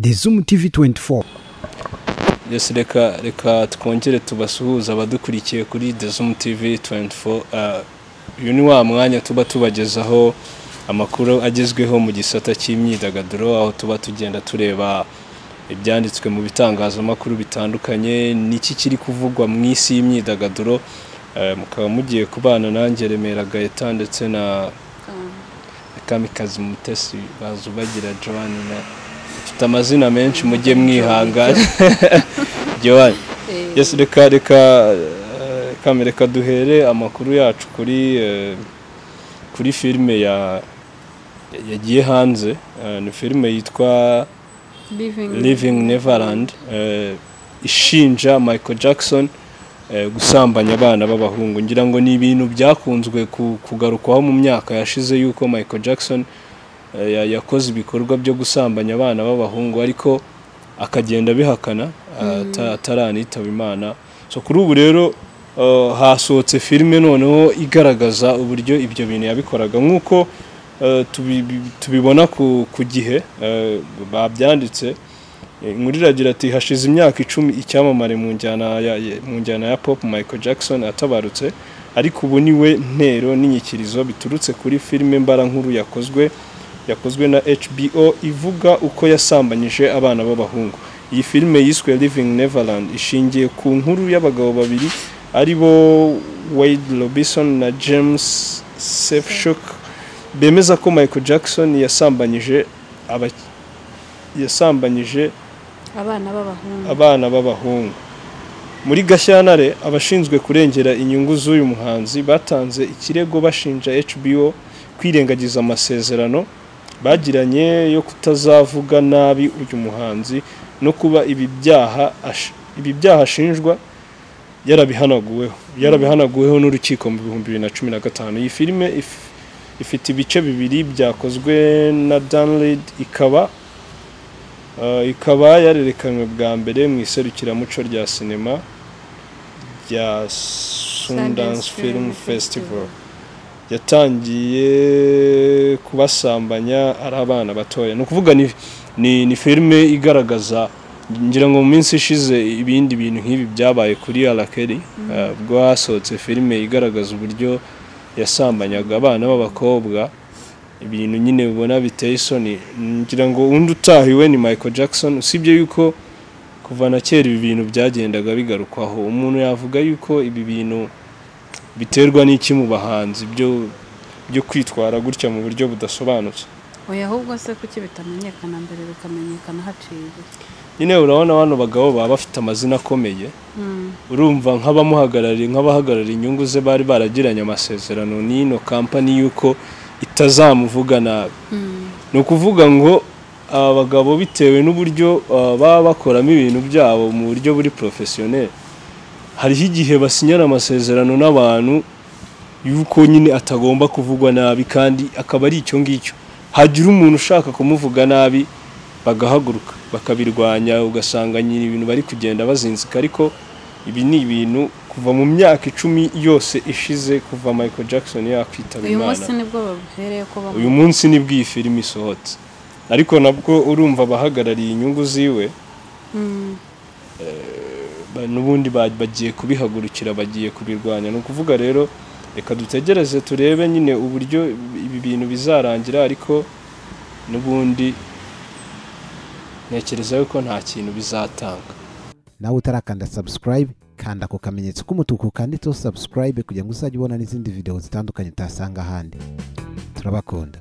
The Zoom TV 24. Yes, reka twongere tubasuhuza abadukurikiye kuri The Zoom TV 24. Uyu ni wa mwanya tuba tubagezaho amakuru agezweho mu gisata cy'imyidagaduro, aho tuba tugenda tureba ibyanditswe mu bitangazamakuru bitandukanye, niki kiri kuvugwa mu isi y'imyidagaduro. Mukaba mugiye kubana nanjye Remera Gaëtan ndetse na Kamikazi Mutesi bazubagira Joan na mfite amazina menshi mujye mwihangana. Joan, yes, reka duhere amakuru yacu kuri filime yagiye hanze. Ni filime yitwa Living Neverland, ishinja Michael Jackson gusambanya abana b'abahungu. Ngira ngo ni ibintu byakunzwe kugarukwaho mu myaka yashize yuko Michael Jackson yakoze ibikorwa byo gusambanya abana b'abahungu, ariko akagenda bihakana ataranitaba Imana. So kuri ubu rero hasohotse filime noneho igaragaza uburyo ibyo bintu yabikoraga, nk'uko tubibona ku gihe babyanditse. Inkuru iragira ati hashize imyaka 10 icyamamare mu njyana ya pop Michael Jackson atabarutse, ariko ubu niwe ntero n'inyikirizo biturutse kuri filime mbarankuru yakozwe na HBO ivuga uko yasambanyije abana b'abahungu. Iyi filime yiswe Living Neverland ishingiye ku nkuru y'abagabo babiri ari bo Wade Robinson na James Safechuck, bemeza ko Michael Jackson yasambanyije abana b'abahungu. Muri Gashyantare, abashinzwe kurengera inyungu z'uyu muhanzi batanze ikirego bashinja HBO kwirengagiza amasezerano bagiranye yo kutazavuga nabi uyu muhanzi no kuba ibi byaha ashinjwa yarabihanaguweho n'urukiko mu 2015. Iyi filime ifite ibice bibiri byakozwe na Dan Reed, ikaba yarerekanwe bwa mbere mu iserukiramuco rya sinema rya Sundance Film Festival. Yatangiye kubasambanya ari abana batoya. No kuvuga ni filime igaragaza, ngira ngo mu minsi ishize ibindi bintu nk'ibi byabaye kuri Alakeri, bwo hasohotse filime igaragaza uburyo yasambanyaga abana b'abakobwa, ibintu nyine ubona biteye isoni. Ngira ngo undi utahiwe ni Michael Jackson, usibye yuko kuva na kera ibi bintu byagendaga bigarukwaho. Umuntu yavuga yuko ibi bintu biterwa n'iki mu bahanzi byo kwitwara gutya mu buryo budasobanutse. Oya, ahubwo se kuki bitamenyekana mbere bikamenyekana haciye? Nyine urabona bano bagabo baba bafite amazina akomeye. Urumva nk'abahagarariye inyungu ze bari baragiranye amasezerano n'ino company yuko itazamuvuga nabi. No kuvuga ngo abagabo bitewe n'uburyo baba bakoramo ibintu byabo mu buryo buri professionnel, hariho igihe basinyana amasezerano n'abantu yuko nyine atagomba kuvugwa nabi, kandi akaba ari icyo ngicyo. Hagira umuntu ushaka kumuvuga nabi bagahaguruka bakabirwanya, ugasanga nyine ibintu bari kugenda bazinzika. Ariko ibi ni ibintu kuva mu myaka 10 yose ishize kuva Michael Jackson yakwitaba Imana. Uyu munsi nibwo iyi filime isohotse, ariko nabwo urumva bahagarariye inyungu ziwe n'ubundi bagiye kubihagurukira, bagiye kubirwanya. No kuvuga rero reka dutegereze turebe nyine uburyo ibi bintu bizarangira, ariko n'ubundi ntekereza yuko nta kintu bizatanga. Nawe utarakanda subscribe, kanda ku kamenyetso k'umutuku kanditseho subscribe kugira ngo uzajye ubona n'izindi video zitandukanye utasanga ahandi. Turabakunda.